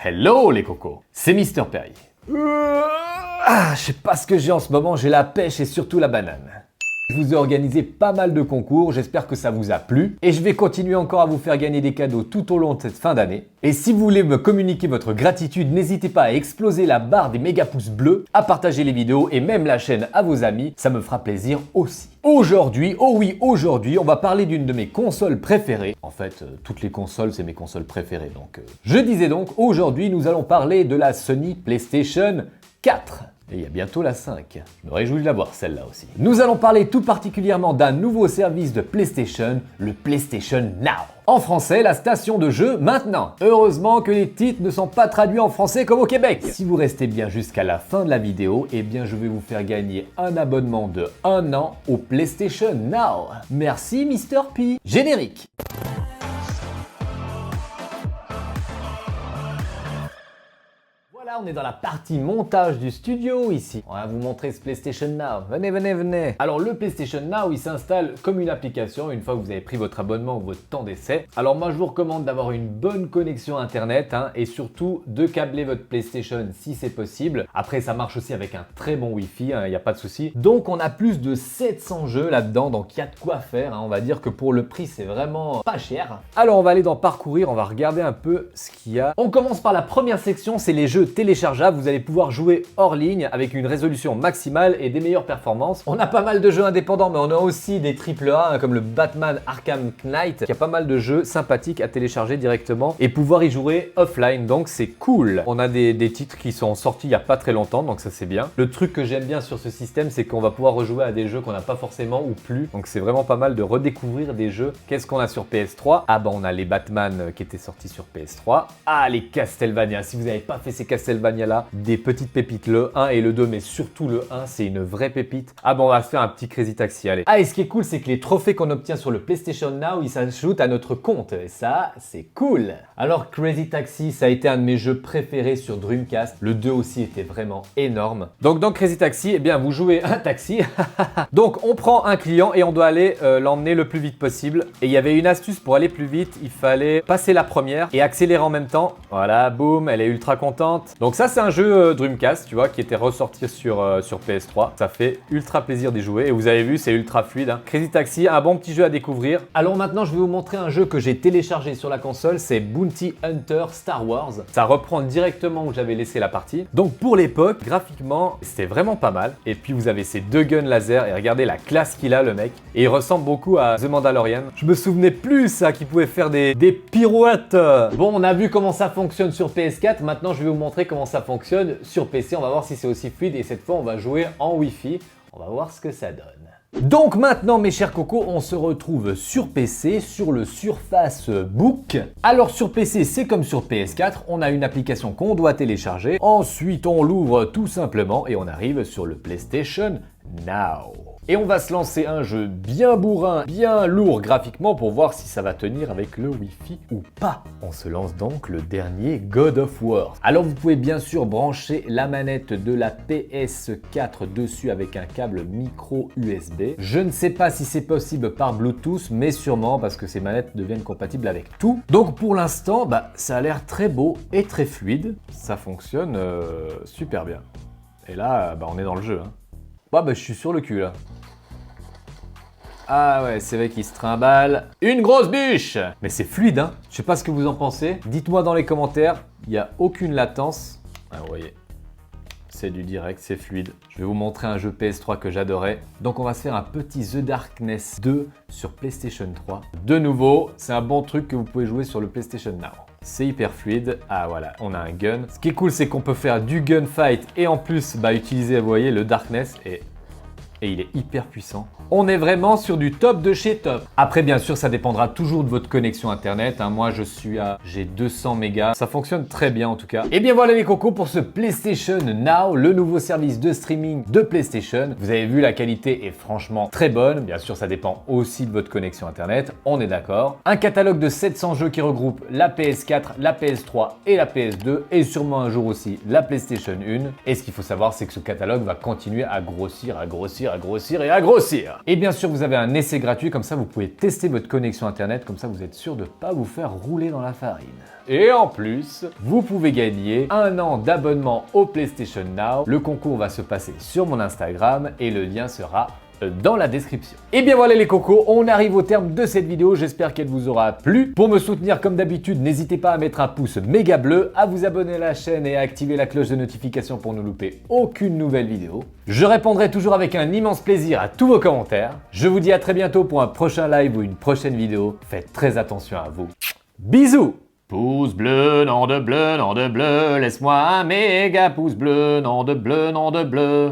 Hello les cocos, c'est Mister Perry. Je sais pas ce que j'ai en ce moment, j'ai la pêche et surtout la banane. Je vous ai organisé pas mal de concours, j'espère que ça vous a plu. Et je vais continuer encore à vous faire gagner des cadeaux tout au long de cette fin d'année. Et si vous voulez me communiquer votre gratitude, n'hésitez pas à exploser la barre des méga pouces bleus, à partager les vidéos et même la chaîne à vos amis, ça me fera plaisir aussi. Aujourd'hui, oh oui, aujourd'hui, on va parler d'une de mes consoles préférées. En fait, toutes les consoles, c'est mes consoles préférées. Je disais donc, aujourd'hui, nous allons parler de la Sony PlayStation 4. Et il y a bientôt la 5. Je me réjouis de la voir celle-là aussi. Nous allons parler tout particulièrement d'un nouveau service de PlayStation, le PlayStation Now. En français, la station de jeu maintenant. Heureusement que les titres ne sont pas traduits en français comme au Québec. Si vous restez bien jusqu'à la fin de la vidéo, eh bien je vais vous faire gagner un abonnement de 1 an au PlayStation Now. Merci Mr. P. Générique. Voilà, on est dans la partie montage du studio ici. On va vous montrer ce PlayStation Now. Venez, venez, venez. Alors le PlayStation Now, il s'installe comme une application une fois que vous avez pris votre abonnement ou votre temps d'essai. Alors moi, je vous recommande d'avoir une bonne connexion internet et surtout de câbler votre PlayStation si c'est possible. Après, ça marche aussi avec un très bon Wi-Fi, il n'y a pas de souci. Donc on a plus de 700 jeux là-dedans, donc il y a de quoi faire. On va dire que pour le prix, c'est vraiment pas cher. Alors on va aller dans parcourir, on va regarder un peu ce qu'il y a. On commence par la première section, c'est les jeux téléchargeables. Vous allez pouvoir jouer hors ligne avec une résolution maximale et des meilleures performances. On a pas mal de jeux indépendants, mais on a aussi des AAA comme le Batman Arkham Knight, qui a pas mal de jeux sympathiques à télécharger directement et pouvoir y jouer offline, donc c'est cool. On a des titres qui sont sortis il y a pas très longtemps, donc ça c'est bien. Le truc que j'aime bien sur ce système, c'est qu'on va pouvoir rejouer à des jeux qu'on n'a pas forcément ou plus, donc c'est vraiment pas mal de redécouvrir des jeux. Qu'est-ce qu'on a sur PS3? Ah bah on a les Batman qui étaient sortis sur PS3. Ah, les Castlevania, si vous n'avez pas fait ces Castlevania là, des petites pépites, le 1 et le 2, mais surtout le 1, c'est une vraie pépite. Ah bon, on va se faire un petit Crazy Taxi, allez. Ah, et ce qui est cool, c'est que les trophées qu'on obtient sur le PlayStation Now, ils s'ajoutent à notre compte, et ça, c'est cool. Alors, Crazy Taxi, ça a été un de mes jeux préférés sur Dreamcast. Le 2 aussi était vraiment énorme. Donc, dans Crazy Taxi, eh bien, vous jouez un taxi. Donc, on prend un client et on doit aller l'emmener le plus vite possible. Et il y avait une astuce pour aller plus vite, il fallait passer la première et accélérer en même temps. Voilà, boum, elle est ultra contente. Donc ça, c'est un jeu Dreamcast, tu vois, qui était ressorti sur PS3. Ça fait ultra plaisir d'y jouer. Et vous avez vu, c'est ultra fluide. Crazy Taxi, un bon petit jeu à découvrir. Alors maintenant, je vais vous montrer un jeu que j'ai téléchargé sur la console. C'est Bounty Hunter Star Wars. Ça reprend directement où j'avais laissé la partie. Donc pour l'époque, graphiquement, c'était vraiment pas mal. Et puis vous avez ces deux guns laser. Et regardez la classe qu'il a, le mec. Et il ressemble beaucoup à The Mandalorian. Je me souvenais plus, ça, qu'il pouvait faire des pirouettes. Bon, on a vu comment ça fonctionne sur PS4. Maintenant, je vais vous montrer comment ça fonctionne sur PC. On va voir si c'est aussi fluide et cette fois on va jouer en Wi-Fi. On va voir ce que ça donne. Donc maintenant mes chers cocos, on se retrouve sur PC, sur le Surface Book. Alors sur PC c'est comme sur PS4, on a une application qu'on doit télécharger. Ensuite on l'ouvre tout simplement et on arrive sur le PlayStation Now. Et on va se lancer un jeu bien bourrin, bien lourd graphiquement pour voir si ça va tenir avec le Wi-Fi ou pas. On se lance donc le dernier God of War. Alors vous pouvez bien sûr brancher la manette de la PS4 dessus avec un câble micro USB. Je ne sais pas si c'est possible par Bluetooth, mais sûrement parce que ces manettes deviennent compatibles avec tout. Donc pour l'instant, ça a l'air très beau et très fluide. Ça fonctionne super bien. Et là, on est dans le jeu. Je suis sur le cul là. Ah ouais, c'est vrai qu'il se trimballe. Une grosse bûche! Mais c'est fluide, Je sais pas ce que vous en pensez. Dites-moi dans les commentaires. Il n'y a aucune latence. Ah, vous voyez. C'est du direct, c'est fluide. Je vais vous montrer un jeu PS3 que j'adorais. Donc on va se faire un petit The Darkness 2 sur PlayStation 3. De nouveau, c'est un bon truc que vous pouvez jouer sur le PlayStation Now. C'est hyper fluide. Ah voilà, on a un gun. Ce qui est cool, c'est qu'on peut faire du gunfight et en plus utiliser, vous voyez, le Darkness et il est hyper puissant. On est vraiment sur du top de chez top. Après, bien sûr, ça dépendra toujours de votre connexion internet. Moi, j'ai 200 mégas. Ça fonctionne très bien en tout cas. Et bien voilà les cocos pour ce PlayStation Now, le nouveau service de streaming de PlayStation. Vous avez vu, la qualité est franchement très bonne. Bien sûr, ça dépend aussi de votre connexion internet. On est d'accord. Un catalogue de 700 jeux qui regroupe la PS4, la PS3 et la PS2 et sûrement un jour aussi la PlayStation 1. Et ce qu'il faut savoir, c'est que ce catalogue va continuer à grossir grossir, à grossir et à grossir. Et bien sûr, vous avez un essai gratuit, comme ça vous pouvez tester votre connexion internet, comme ça vous êtes sûr de ne pas vous faire rouler dans la farine. Et en plus, vous pouvez gagner 1 an d'abonnement au PlayStation Now. Le concours va se passer sur mon Instagram et le lien sera dans la description. Et bien voilà les cocos, on arrive au terme de cette vidéo, j'espère qu'elle vous aura plu. Pour me soutenir comme d'habitude, n'hésitez pas à mettre un pouce méga bleu, à vous abonner à la chaîne et à activer la cloche de notification pour ne louper aucune nouvelle vidéo. Je répondrai toujours avec un immense plaisir à tous vos commentaires. Je vous dis à très bientôt pour un prochain live ou une prochaine vidéo. Faites très attention à vous. Bisous! Pouce bleu, nom de bleu, laisse-moi un méga pouce bleu, nom de bleu, nom de bleu.